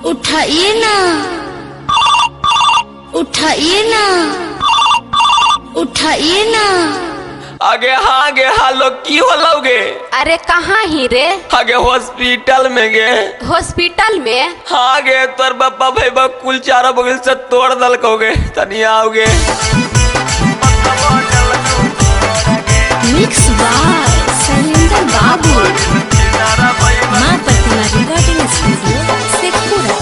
उठाइए ना, उठाइए ना, उठाइए ना। आगे हाँ गे हालो की होलोगे? अरे कहाँ ही रे? आगे हॉस्पिटल में गे। हॉस्पिटल में? हाँ गे तोर बापा भैया कुल चारों बगल से तोड़ दलकोगे तनी आओगे। मिक्स बाय शैलेंद्र बाबू, माँ प्रतिमा रिकॉर्डिंग स्टूडियो शेखपुरा।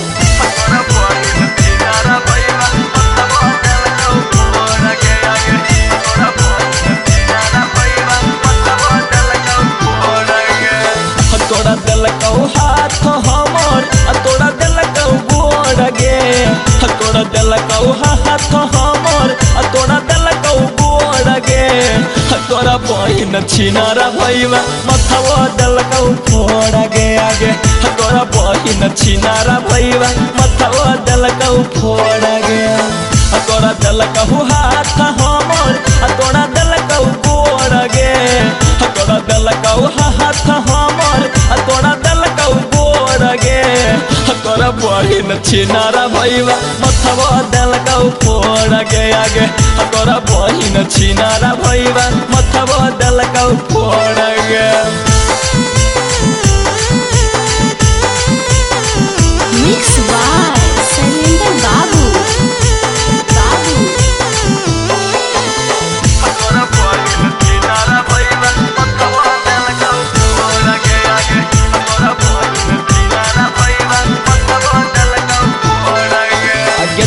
तोड़ा दिलकौ हाथ हमर तोड़ा दिलकौ गोड़ गे। तोड़ा दिलकौ हाथ हमर तोड़ा दिलकौ गोड़ गे। तोरा बहिन छिनारा भैया मथवा दिलकौ फोड़ गे आगे। तोरा बहिन छिनारा भैया मथवा दिलकौ फोड़ गे। तोड़ा दिलकौ हाथ हमर तोड़ा दिलकौ गोड़ गे। तोड़ा दिलकौ हाथ हमर तोड़ा दिलकौ गोड़ गे। तोरा बहिन छिनारा भैया मथवा दिलकौ फोड़ गे आगे। तोरा बहिन छिनारा भैया मथवा दिलकौ फोड़ गे। मिक्स बाय शैलेंद्र बाबू,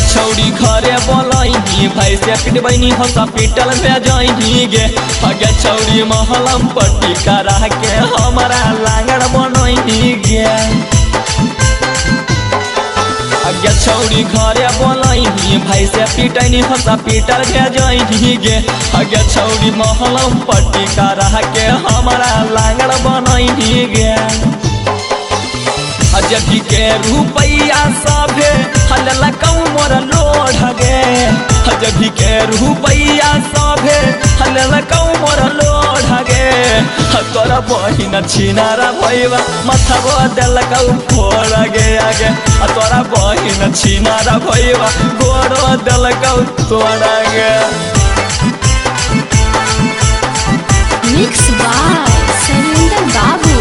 छौड़ी घरे बोलही भाई से पिटबैनी हॉस्पिटल में जाही गे। आगे छौड़ी महलम पट्टी करा के हमारा लांगड़ बनही गे। आगे छौड़ी घरे बोलही भाई से पिटैनी हॉस्पिटल में जाही गे। आगे छौड़ी महलम पट्टी करा के हमारा लांगड़ बनही गे। जभी के रुपैया सभे हललकौ मोर लोढ़ गे। जभी के रुपैया सभे हललकौ मोर लोढ़ गे। तोरा बहिन छिनारा भैया मथवा दिलकौ फोड़ गे आगे। तोरा बहिन छिनारा भैया गोड़ दिलकौ तोड़ गे। मिक्स बाय शैलेंद्र बाबू,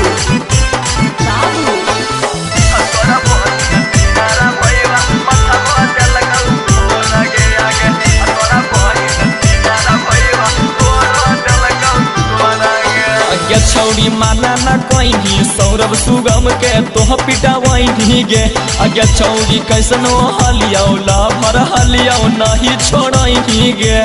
छौड़ी माना न कहीं सौरभ सुगम के तोह पिटावही गे। आगे छौड़ी कैसनो हलिया भर हलिया नहीं छोड़ही गे।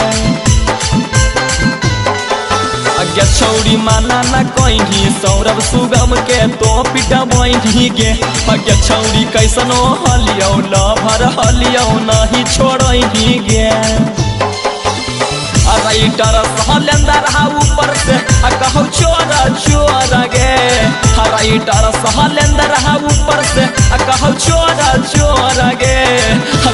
आगे छौड़ी माना न कहीं सौरभ सुगम के तो पिटावही गे। आगे छौड़ी कैसनो हलिया भर हलिया नहीं छोड़ही गे। राइटर शैलेंद्र ऊपर से कहू चोरा चोरा गे। राइटर शैलेंद्र ऊपर से कहू चोरा चोरा गे।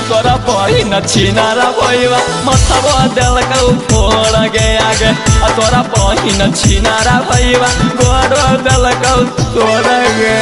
तोरा बहिन छिनारा भैया मथवा दिलकौ फोड़ गे आगे। तोरा बहिन छिनारा भैया गोड़ दिलकौ तोड़ गे।